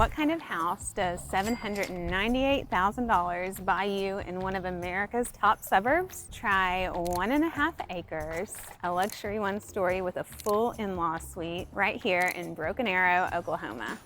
What kind of house does $798,000 buy you in one of America's top suburbs? Try 1.5 acres, a luxury one-story with a full in-law suite right here in Broken Arrow, Oklahoma.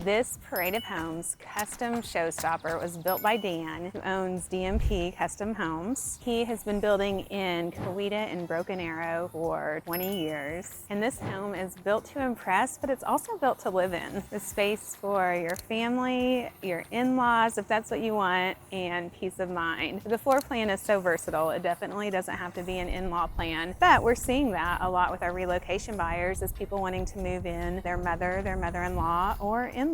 This parade of homes custom showstopper was built by Dan, who owns DMP Custom Homes. He has been building in Coweta and Broken Arrow for 20 years. And this home is built to impress, but it's also built to live in. The space for your family, your in-laws, if that's what you want, and peace of mind. The floor plan is so versatile. It definitely doesn't have to be an in-law plan, but we're seeing that a lot with our relocation buyers as people wanting to move in their mother-in-law, or in-laws.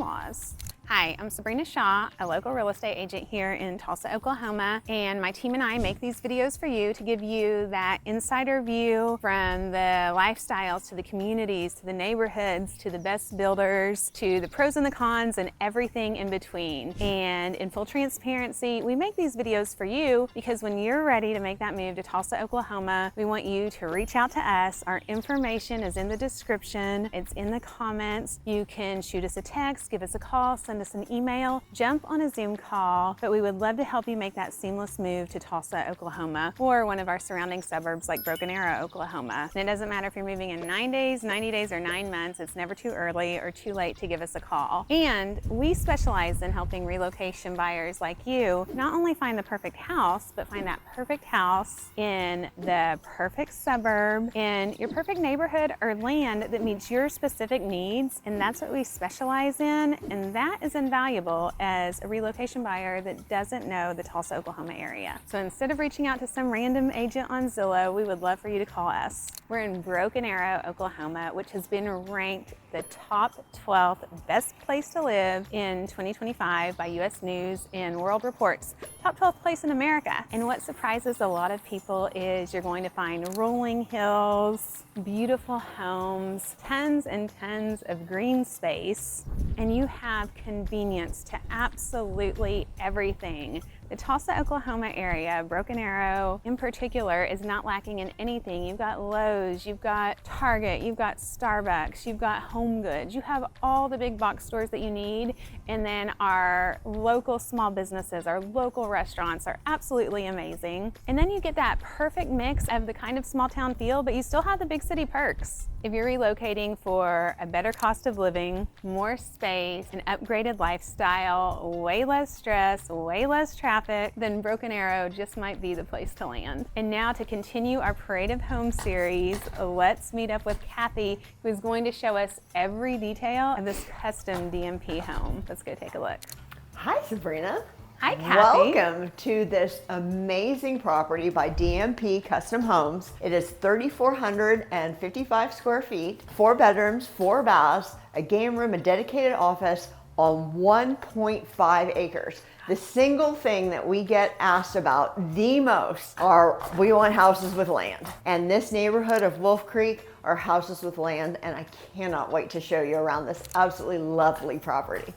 Hi, I'm Sabrina Shaw, a local real estate agent here in Tulsa, Oklahoma, and my team and I make these videos for you to give you that insider view from the lifestyles to the communities, to the neighborhoods, to the best builders, to the pros and the cons and everything in between. And in full transparency, we make these videos for you because when you're ready to make that move to Tulsa, Oklahoma, we want you to reach out to us. Our information is in the description, it's in the comments. You can shoot us a text, give us a call, send us an email, jump on a Zoom call, but we would love to help you make that seamless move to Tulsa, Oklahoma, or one of our surrounding suburbs like Broken Arrow, Oklahoma. And it doesn't matter if you're moving in 9 days, 90 days, or 9 months, it's never too early or too late to give us a call. And we specialize in helping relocation buyers like you not only find the perfect house, but find that perfect house in the perfect suburb, in your perfect neighborhood or land that meets your specific needs. And that's what we specialize in, and that is invaluable as a relocation buyer that doesn't know the Tulsa, Oklahoma area. So instead of reaching out to some random agent on Zillow, we would love for you to call us. We're in Broken Arrow, Oklahoma, which has been ranked the top 12th best place to live in 2025 by US News and World Report's top 12th place in America. And what surprises a lot of people is you're going to find rolling hills, beautiful homes, tons and tons of green space, and you have convenience to absolutely everything. The Tulsa, Oklahoma area, Broken Arrow in particular, is not lacking in anything. You've got Lowe's, you've got Target, you've got Starbucks, you've got Home Goods. You have all the big box stores that you need, and then our local small businesses, our local restaurants are absolutely amazing. And then you get that perfect mix of the kind of small town feel, but you still have the big city perks. If you're relocating for a better cost of living, more space, an upgraded lifestyle, way less stress, way less traffic, then Broken Arrow just might be the place to land. And now to continue our Parade of Home series, let's meet up with Kathy, who is going to show us every detail of this custom DMP home. Let's go take a look. Hi, Sabrina. Hi, Kathy. Welcome to this amazing property by DMP Custom Homes. It is 3,455 square feet, 4 bedrooms, 4 baths, a game room, a dedicated office on 1.5 acres. The single thing that we get asked about the most are we want houses with land. And this neighborhood of Wolf Creek are houses with land, and I cannot wait to show you around this absolutely lovely property.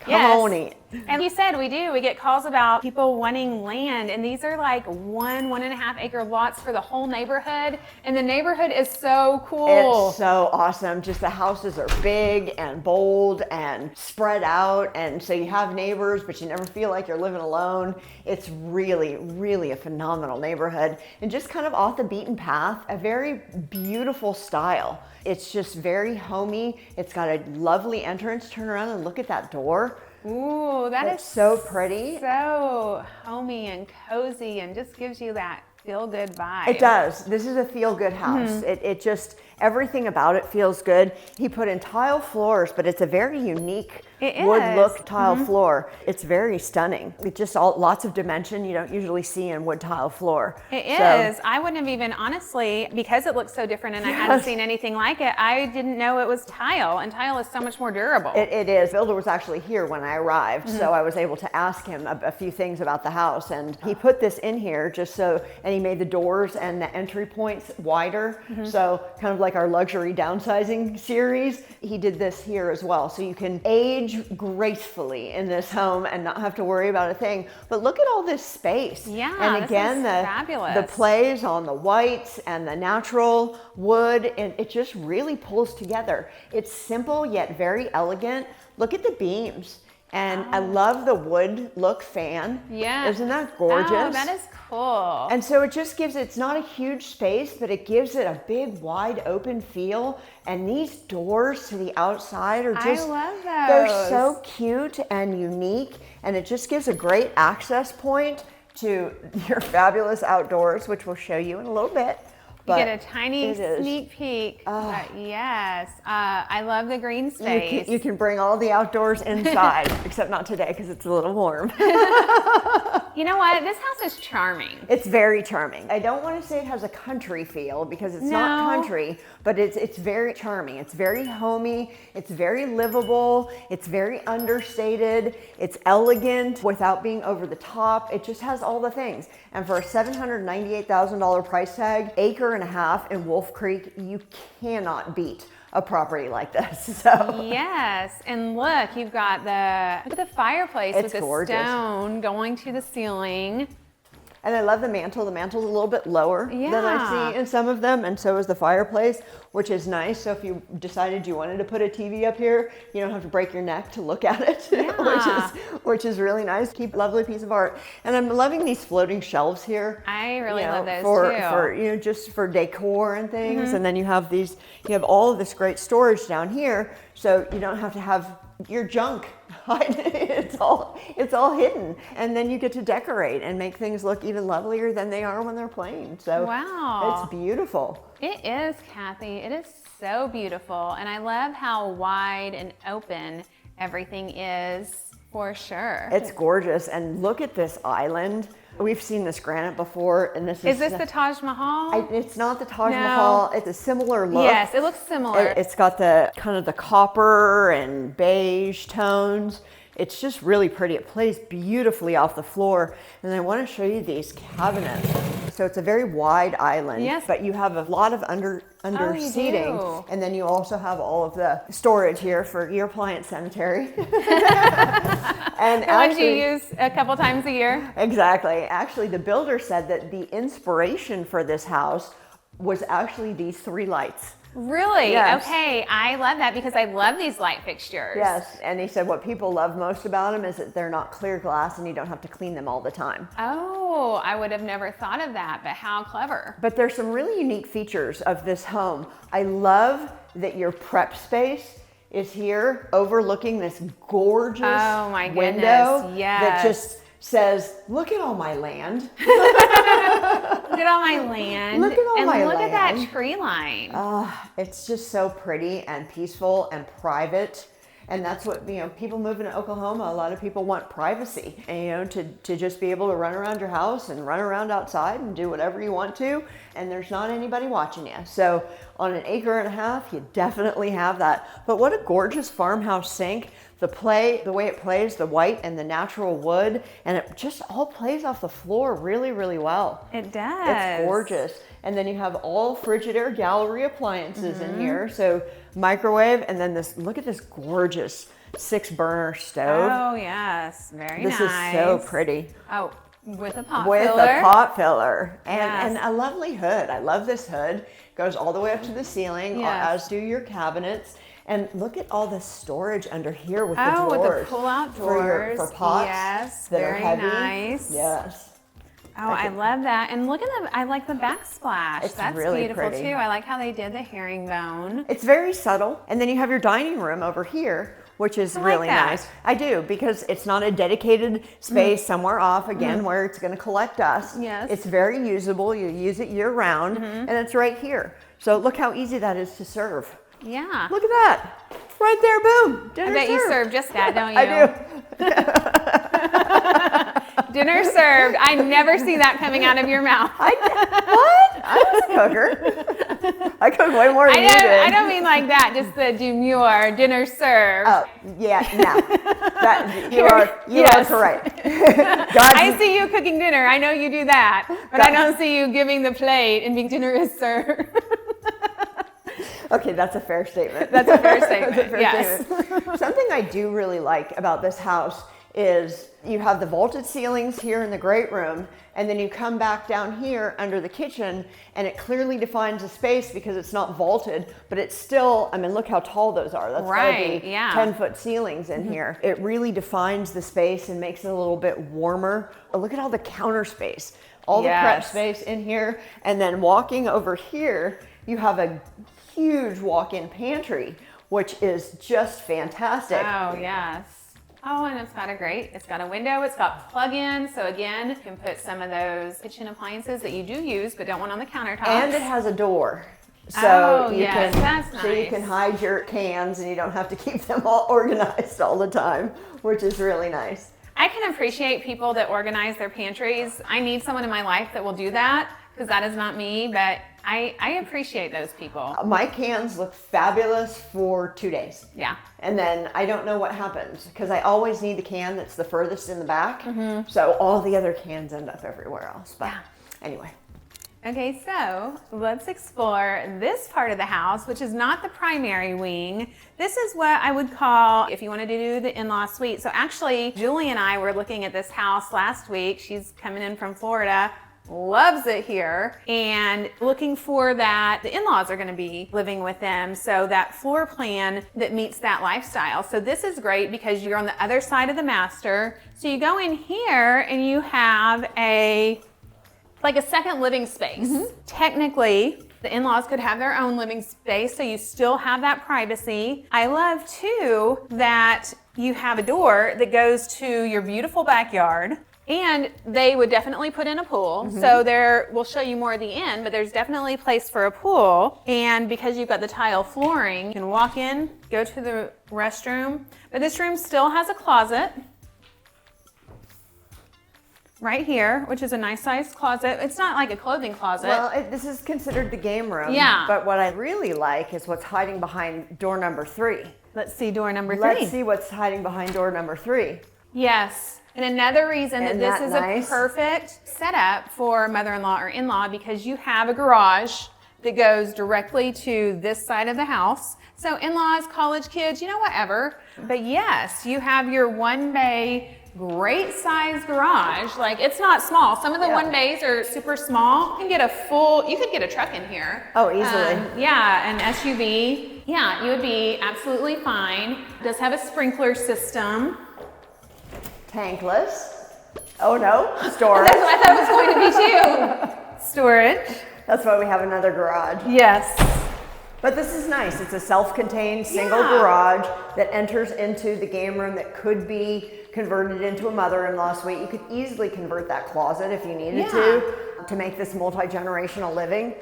Come on in. And you said we do. We get calls about people wanting land, and these are like 1.5 acre lots for the whole neighborhood, and the neighborhood is so cool. It's so awesome. Just the houses are big and bold and spread out, and so you have neighbors, but you never feel like you're living alone. It's really, really a phenomenal neighborhood, and just kind of off the beaten path, a very beautiful style. It's just very homey. It's got a lovely entrance. Turn around and look at that door. Ooh, that's so pretty. So homey and cozy, and just gives you that feel-good vibe. It does. This is a feel-good house. Mm-hmm. It just, everything about it feels good. He put in tile floors, but it's a very unique wood look tile floor. It's very stunning. It's just lots of dimension you don't usually see in wood tile floor. It is. I wouldn't have even, honestly, because it looks so different and I hadn't seen anything like it, I didn't know it was tile, and tile is so much more durable. It is. The builder was actually here when I arrived, so I was able to ask him a few things about the house, and he put this in here just so, and he made the doors and the entry points wider. So kind of like our luxury downsizing series, he did this here as well. So you can age gracefully in this home and not have to worry about a thing. But look at all this space. Yeah, and again, the plays on the whites and the natural wood, and it just really pulls together. It's simple yet very elegant. Look at the beams. And I love the wood look fan. Yeah. Isn't that gorgeous? Oh, that is cool. And so it just gives, it's not a huge space, but it gives it a big, wide open feel. And these doors to the outside are just, I love those. They're so cute and unique. And it just gives a great access point to your fabulous outdoors, which we'll show you in a little bit. You get a tiny sneak peek. Yes. I love the green space. You can bring all the outdoors inside, except not today because it's a little warm. You know what? This house is charming. It's very charming. I don't want to say it has a country feel because it's not country, but it's very charming. It's very homey. It's very livable. It's very understated. It's elegant without being over the top. It just has all the things. And for a $798,000 price tag, acre and a half in Wolf Creek, you cannot beat a property like this. So yes, and look, you've got the fireplace with the stone going to the ceiling. And I love the mantle. The mantle's a little bit lower than I see in some of them, and so is the fireplace, which is nice. So if you decided you wanted to put a TV up here, you don't have to break your neck to look at it, which is really nice. Keep a lovely piece of art. And I'm loving these floating shelves here. I really love those for just for decor and things. And then you have all of this great storage down here, so you don't have to have your junk. It's all hidden, and then you get to decorate and make things look even lovelier than they are when they're plain. So wow, it's beautiful. It is, Kathy. It is so beautiful, and I love how wide and open everything is, for sure. It's gorgeous, and look at this island. We've seen this granite before, and this is this the Taj Mahal? It's not the Taj Mahal. It's a similar look. Yes, it looks similar. It's got the kind of the copper and beige tones. It's just really pretty. It plays beautifully off the floor. And I want to show you these cabinets. So it's a very wide island, but you have a lot of under seating. And then you also have all of the storage here for your appliance sanitary. And the ones you use a couple times a year. Exactly. Actually, the builder said that the inspiration for this house was actually these 3 lights. Really? Yes. Okay, I love that because I love these light fixtures. Yes, and he said what people love most about them is that they're not clear glass and you don't have to clean them all the time. Oh, I would have never thought of that, but how clever. But there's some really unique features of this home. I love that your prep space is here overlooking this gorgeous window that just says, look at all my land. Look at all my land. Look at all my land. And look at that tree line. It's just so pretty and peaceful and private. And that's what, people moving to Oklahoma, a lot of people want privacy. And, to just be able to run around your house and run around outside and do whatever you want to. And there's not anybody watching you. So on an acre and a half, you definitely have that. But what a gorgeous farmhouse sink. The way it plays, the white and the natural wood, and it just all plays off the floor really, really well. It does. It's gorgeous. And then you have all Frigidaire gallery appliances in here. So microwave, and then look at this gorgeous 6-burner stove. Oh yes, very nice. This is so pretty. Oh, with a pot filler. With a pot filler. And a lovely hood. I love this hood. Goes all the way up to the ceiling, as do your cabinets. And look at all the storage under here with the drawers. With the pull-out drawers. For pots. Yes, that are heavy. Nice. Yes. Oh, I love that. And look at them. I like the backsplash. That's really beautiful pretty. too. I like how they did the herringbone. It's very subtle. And then you have your dining room over here, which is really nice. I do, because it's not a dedicated space somewhere off again where it's going to collect dust. Yes. It's very usable. You use it year round, and it's right here. So look how easy that is to serve. Yeah. Look at that. Right there, boom. Dinner I bet served. You serve just that, don't you? I do. Dinner served. I never see that coming out of your mouth. What? I was a cooker. I cook way more than you did. I don't mean like that. Just the demure dinner served. Oh, yeah, no. You are correct. I see you cooking dinner. I know you do that, but I don't see you giving the plate and being dinner is served. Okay, that's a fair statement. That's a fair statement. Yes. Something I do really like about this house is you have the vaulted ceilings here in the great room, and then you come back down here under the kitchen, and it clearly defines the space because it's not vaulted, but it's still, I mean, look how tall those are. That's right, gotta be yeah. 10-foot ceilings in here. It really defines the space and makes it a little bit warmer. Look at all the counter space, all the prep space in here, and then walking over here, you have a huge walk-in pantry, which is just fantastic. Oh, yes. Oh, and it's got a window, it's got plug-in, so again, you can put some of those kitchen appliances that you do use but don't want on the countertop. And it has a door. So that's nice. So you can hide your cans and you don't have to keep them all organized all the time, which is really nice. I can appreciate people that organize their pantries. I need someone in my life that will do that because that is not me, but I appreciate those people. My cans look fabulous for 2 days. Yeah. And then I don't know what happens because I always need the can that's the furthest in the back. So all the other cans end up everywhere else. But anyway. Okay, so let's explore this part of the house, which is not the primary wing. This is what I would call, if you wanted to do the in-law suite. So actually, Julie and I were looking at this house last week. She's coming in from Florida. Loves it here, and looking for that the in-laws are going to be living with them, so that floor plan that meets that lifestyle. So this is great because you're on the other side of the master. So you go in here and you have like a second living space. Technically, the in-laws could have their own living space, so you still have that privacy. I love too that you have a door that goes to your beautiful backyard. And they would definitely put in a pool. So we'll show you more at the end, but there's definitely a place for a pool. And because you've got the tile flooring, you can walk in, go to the restroom. But this room still has a closet right here, which is a nice sized closet. It's not like a clothing closet. Well, this is considered the game room. Yeah. But what I really like is what's hiding behind door number 3. Let's see door number 3. Let's see what's hiding behind door number 3. Yes. And another reason that this is nice? a perfect setup for mother-in-law or in-law because you have a garage that goes directly to this side of the house. So in-laws, college kids, whatever. But yes, you have your one bay, great size garage. Like it's not small. Some of the one bays are super small. You could get a truck in here. Oh, easily. An SUV. Yeah, you would be absolutely fine. It does have a sprinkler system. Tankless. Oh no, storage. That's what I thought it was going to be too. Storage. That's why we have another garage. Yes. But this is nice. It's a self-contained single garage that enters into the game room that could be converted into a mother-in-law suite. You could easily convert that closet if you needed to make this multi-generational living.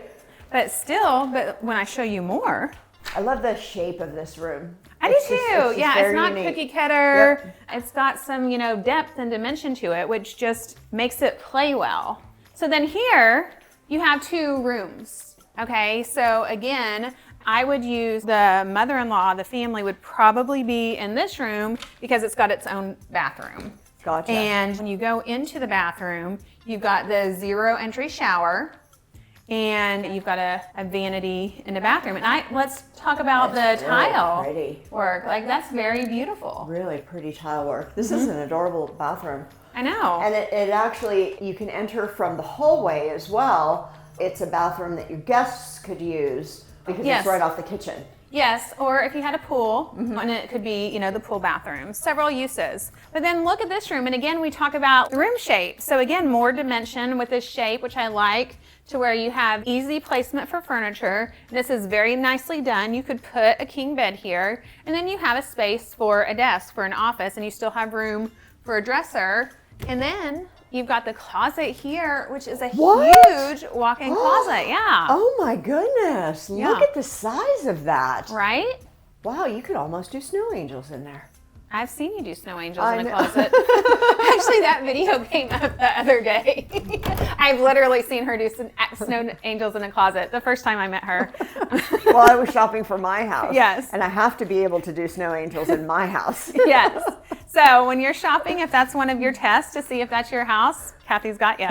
But when I show you more. I love the shape of this room. I do too. It's not unique. cookie cutter. Yep. It's got some, depth and dimension to it, which just makes it play well. So then here you have 2 rooms. Okay, so again, I would use the mother-in-law, the family would probably be in this room because it's got its own bathroom. Gotcha. And when you go into the bathroom, you've got the 0 entry shower. And you've got a vanity in the bathroom. And let's talk about the tile work. Like that's very beautiful. Really pretty tile work. This is an adorable bathroom. I know. And it actually, you can enter from the hallway as well. It's a bathroom that your guests could use because it's right off the kitchen. Yes, or if you had a pool, and it could be, the pool bathroom. Several uses. But then look at this room, and again, we talk about the room shape. So again, more dimension with this shape, which I like, to where you have easy placement for furniture. This is very nicely done. You could put a king bed here, and then you have a space for a desk, for an office, and you still have room for a dresser. And then you've got the closet here, which is a huge walk-in closet. Yeah. Oh my goodness. Look at the size of that. Right? Wow, you could almost do snow angels in there. I've seen you do snow angels I in a know. closet. Actually, that video came up the other day. I've literally seen her do snow angels in a closet the first time I met her. Well, I was shopping for my house. Yes. And I have to be able to do snow angels in my house. Yes. So when you're shopping, if that's one of your tests to see if that's your house, Kathy's got you.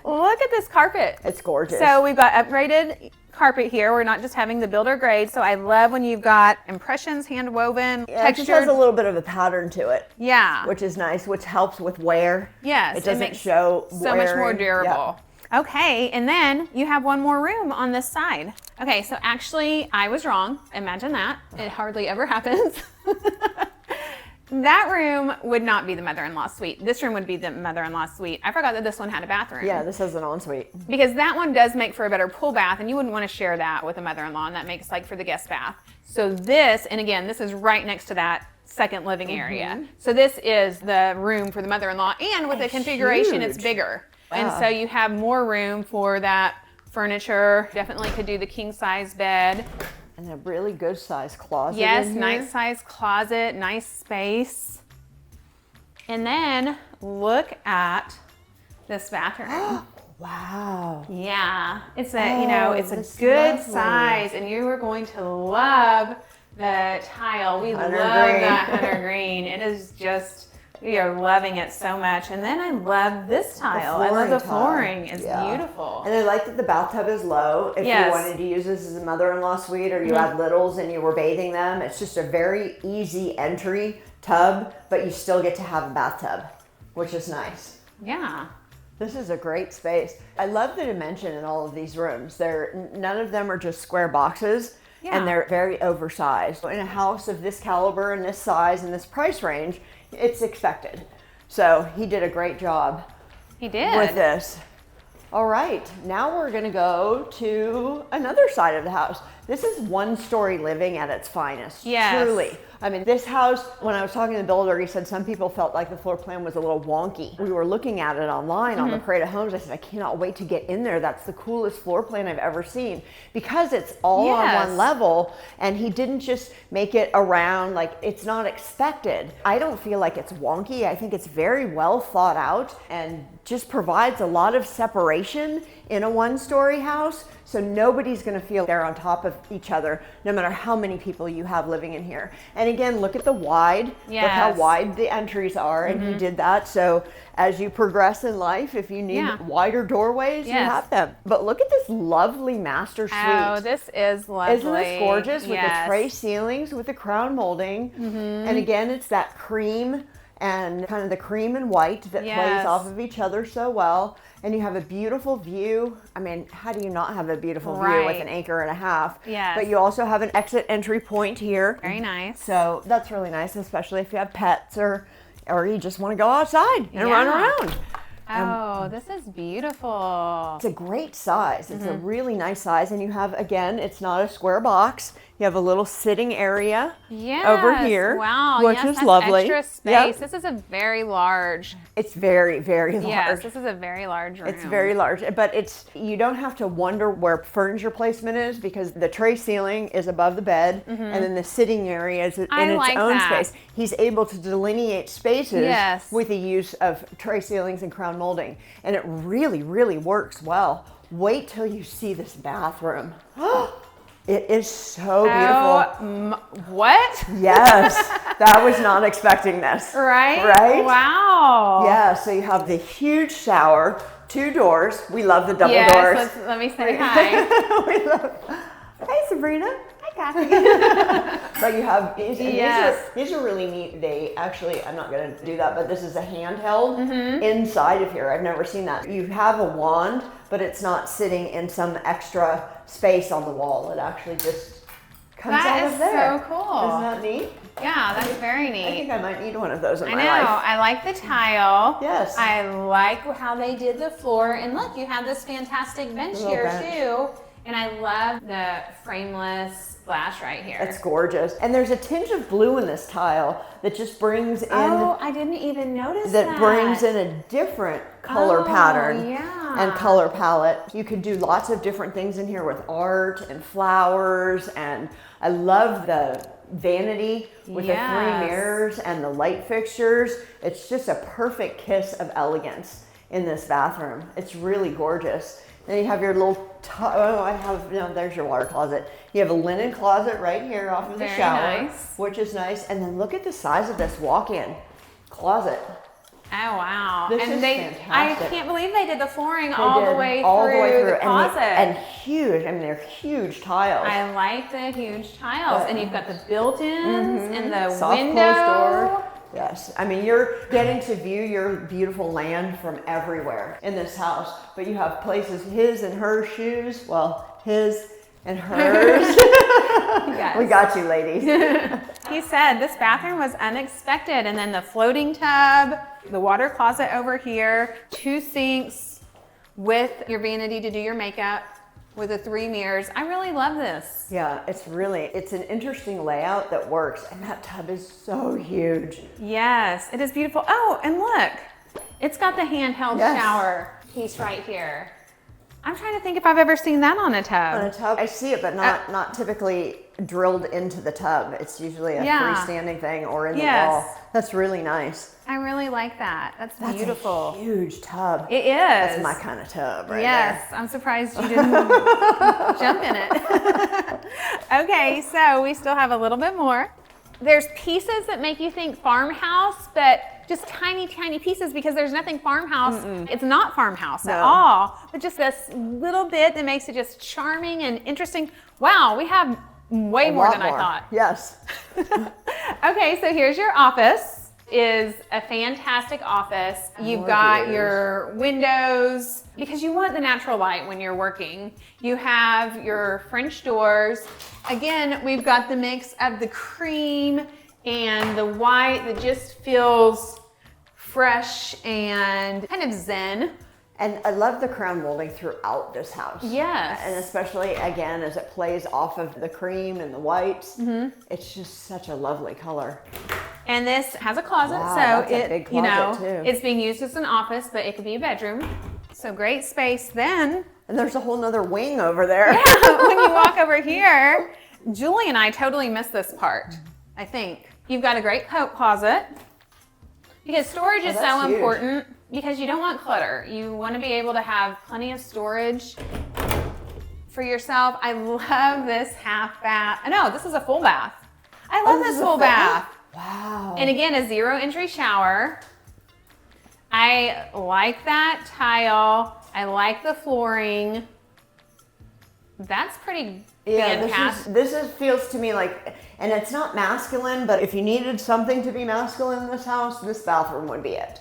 Look at this carpet. It's gorgeous. So we've got upgraded carpet here. We're not just having the builder grade. So I love when you've got impressions, hand woven, Yeah, it just has a little bit of a pattern to it. Yeah. Which is nice, which helps with wear. Yes. It doesn't makes show so much more wearing. durable. Yep. Okay, and then you have one more room on this side. Okay, so actually I was wrong. Imagine that. It hardly ever happens. That room would not be the mother-in-law suite. This room would be the mother-in-law suite. I forgot that this one had a bathroom. Yeah, this is an ensuite. Because that one does make for a better pool bath, and you wouldn't want to share that with a mother-in-law, and that makes like for the guest bath. So this, and again, this is right next to that second living area. So this is the room for the mother-in-law, and with the configuration, it's huge. bigger. Wow. And so you have more room for that furniture. Definitely could do the king size bed. And a really good size closet. Yes, in here. nice size closet, nice space. And then look at this bathroom. Wow. Yeah, it's a it's this a good lovely. size, and you are going to love the tile. We love Hunter green. that hunter green. It is just, we are loving it so much. And then I love this tile. I love the flooring. It's beautiful. And I like that the bathtub is low. If Yes. you wanted to use this as a mother-in-law suite, or you had littles and you were bathing them, it's just a very easy entry tub, but you still get to have a bathtub, which is nice. Yeah. This is a great space. I love the dimension in all of these rooms. None of them are just square boxes, Yeah. and they're very oversized. In a house of this caliber and this size and this price range, it's expected. So he did a great job He did. with this. All right, now we're gonna go to another side of the house. This is one-story living at its finest, Yes. truly. I mean, this house, when I was talking to the builder, he said some people felt like the floor plan was a little wonky. We were looking at it online on the Parade of Homes. I said, I cannot wait to get in there. That's the coolest floor plan I've ever seen, because it's all on Yes. one level, and he didn't just make it around like it's not expected. I don't feel like it's wonky. I think it's very well thought out and just provides a lot of separation in a one-story house. So nobody's gonna feel they're on top of each other, no matter how many people you have living in here. And again, look at the wide, look how Yes. wide the entries are, and he did that. So as you progress in life, if you need Yeah. wider doorways, you Yes. have them. But look at this lovely master suite. Oh, this is lovely. Isn't this gorgeous? With Yes. the tray ceilings, with the crown molding. And again, it's that cream and kind of the cream and white that plays Yes. off of each other so well. And you have a beautiful view. I mean, how do you not have a beautiful view with Right. an acre and a half? Yes. But you also have an exit entry point here. Very nice. So that's really nice, especially if you have pets or you just want to go outside and run Yeah. around. Oh, this is beautiful. It's a great size. It's a really nice size. And you have, again, it's not a square box. You have a little sitting area over Yes. here, Wow. which yes, is that's lovely. Extra space. Yep. This is a very large. It's very, very large. Yes, this is a very large room. It's very large, but you don't have to wonder where furniture placement is, because the tray ceiling is above the bed, and then the sitting area is in I its like own that. space. He's able to delineate spaces Yes. with the use of tray ceilings and crown molding, and it really, really works well. Wait till you see this bathroom. It is so beautiful. What? Yes, that was not expecting this. Right? Right? Wow. Yeah, so you have the huge shower, 2 doors. We love the double Yes, doors. let me say hi. We love. Hey, Sabrina. Hi, Kathy. But you have these, and Yes. these are really neat. They actually, I'm not going to do that, but this is a handheld inside of here. I've never seen that. You have a wand, but it's not sitting in some extra space on the wall. It actually just comes That out is of there. so cool. Isn't that neat? Yeah, that's very I neat. think I might need one of those in I my know. life. I like the tile. Yes. I like how they did the floor. And look, you have this fantastic bench Little here bench. too. And I love the frameless glass right here. It's gorgeous. And there's a tinge of blue in this tile that just brings in Oh, I didn't even notice that brings in a different color pattern and color palette. You could do lots of different things in here with art and flowers, and I love the vanity with the 3 mirrors and the light fixtures. It's just a perfect kiss of elegance in this bathroom. It's really gorgeous. Then you have your little there's your water closet. You have a linen closet right here off of the shower, nice. which is nice. And then look at the size of this walk-in closet. Oh wow! This and is fantastic. fantastic. I can't believe they did the flooring all the way through the closet. And huge. I mean, they're huge tiles. I like the huge tiles, and you've got the built-ins and the Soft window. closed door. Yes, I mean, you're getting to view your beautiful land from everywhere in this house, but you have places, his and her shoes, well, his and hers. Yes. We got you, ladies. He said this bathroom was unexpected, and then the floating tub, the water closet over here, 2 sinks with your vanity to do your makeup, with the 3 mirrors. I really love this. Yeah, it's an interesting layout that works, and that tub is so huge. Yes, it is beautiful. Oh, and look, it's got the handheld shower piece right here. I'm trying to think if I've ever seen that on a tub. On a tub, I see it, but not typically drilled into the tub. It's usually a freestanding thing or in the wall. That's really nice. I really like that. That's beautiful. A huge tub. It is. That's my kind of tub right Yes, there. I'm surprised you didn't jump in it. Okay, so we still have a little bit more. There's pieces that make you think farmhouse, but just tiny, tiny pieces because there's nothing farmhouse. It's not farmhouse at all, but just this little bit that makes it just charming and interesting. Wow, we have way more than I thought. Yes. Okay, so here's your office. Is a fantastic office. You've got your windows because you want the natural light when you're working. You have your French doors. Again, we've got the mix of the cream and the white that just feels fresh and kind of zen. And I love the crown molding throughout this house. Yes. And especially, again, as it plays off of the cream and the whites. It's just such a lovely color. And this has a closet, Wow, so that's a big closet too. It's being used as an office, but it could be a bedroom. So great space then. And there's a whole nother wing over there. Yeah, when you walk over here, Julie and I totally missed this part, I think. You've got a great coat closet because storage is so huge. important because you don't want clutter. You want to be able to have plenty of storage for yourself. I love this half bath. No, this is a full bath. I love this full bath. Wow. And again, a 0 entry shower. I like that tile. I like the flooring. That's pretty fantastic. This feels to me like, and it's not masculine, but if you needed something to be masculine in this house, this bathroom would be it.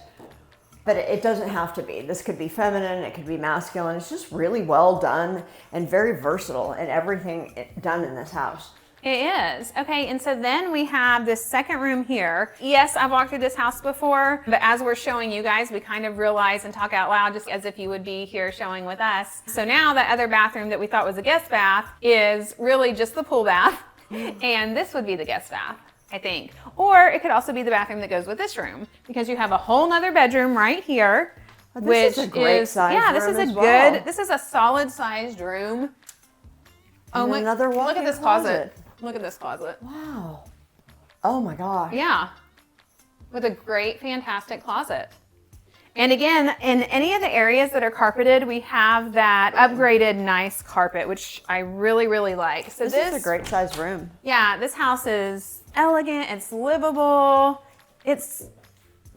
But it doesn't have to be. This could be feminine, it could be masculine. It's just really well done and very versatile in everything done in this house. It is. Okay, and so then we have this second room here. Yes, I've walked through this house before, but as we're showing you guys, we kind of realize and talk out loud just as if you would be here showing with us. So now that other bathroom that we thought was a guest bath is really just the pool bath, and this would be the guest bath, I think. Or it could also be the bathroom that goes with this room because you have a whole nother bedroom right here. This is a great size room This is a solid sized room. And another look at this closet. Look at this closet. Wow. Oh my gosh. Yeah. With a great, fantastic closet. And again, in any of the areas that are carpeted, we have that upgraded nice carpet, which I really, really like. So this is a great size room. Yeah, this house is elegant, it's livable, it's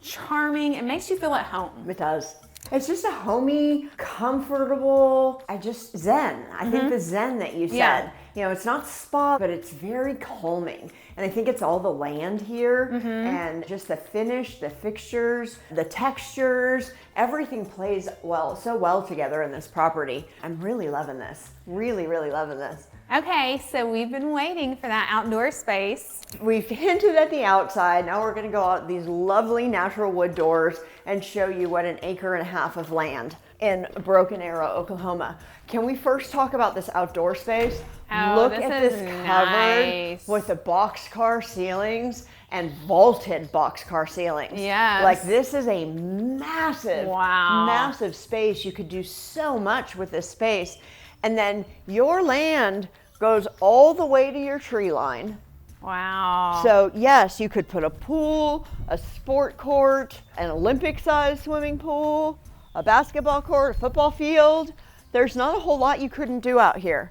charming, it makes you feel at home. It does. It's just a homey, comfortable, zen. I think the zen that you said. Yeah. You know, it's not spa, but it's very calming. And I think it's all the land here and just the finish, the fixtures, the textures, everything plays so well together in this property. I'm really loving this. Really, really loving this. Okay, so we've been waiting for that outdoor space. We've hinted at the outside. Now we're going to go out these lovely natural wood doors and show you what an 1.5 acres of land in Broken Arrow, Oklahoma. Can we first talk about this outdoor space? Oh, Look at this nice. covered with the boxcar ceilings and vaulted boxcar ceilings. Yes. Like this is a massive, wow, massive space. You could do so much with this space. And then your land goes all the way to your tree line. Wow. So yes, you could put a pool, a sport court, an Olympic-sized swimming pool, a basketball court, a football field. There's not a whole lot you couldn't do out here.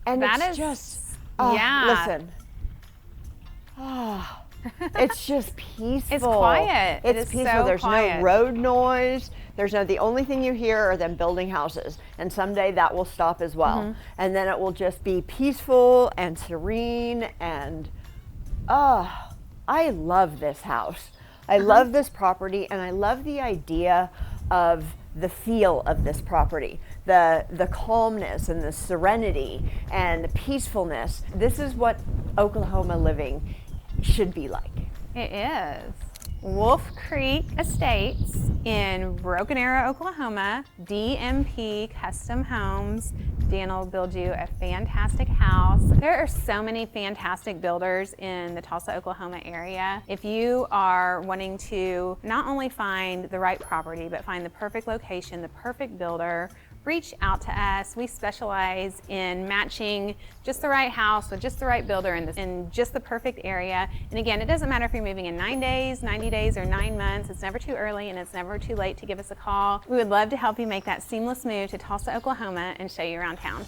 And That it's is, just, yeah. listen. It's just peaceful. It's quiet. It It's is peaceful. so There's quiet. no road noise. The only thing you hear are them building houses. And someday that will stop as well. Mm-hmm. And then it will just be peaceful and serene and, I love this house. I love this property, and I love the idea of the feel of this property, the calmness and the serenity and the peacefulness. This is what Oklahoma living should be like. It is. Wolf Creek Estates in Broken Arrow, Oklahoma. DMP Custom Homes. Dan will build you a fantastic house. There are so many fantastic builders in the Tulsa, Oklahoma area. If you are wanting to not only find the right property, but find the perfect location, the perfect builder, reach out to us. We specialize in matching just the right house with just the right builder in just the perfect area. And again, it doesn't matter if you're moving in 9 days, 90 days, or 9 months. It's never too early and it's never too late to give us a call. We would love to help you make that seamless move to Tulsa, Oklahoma and show you around town.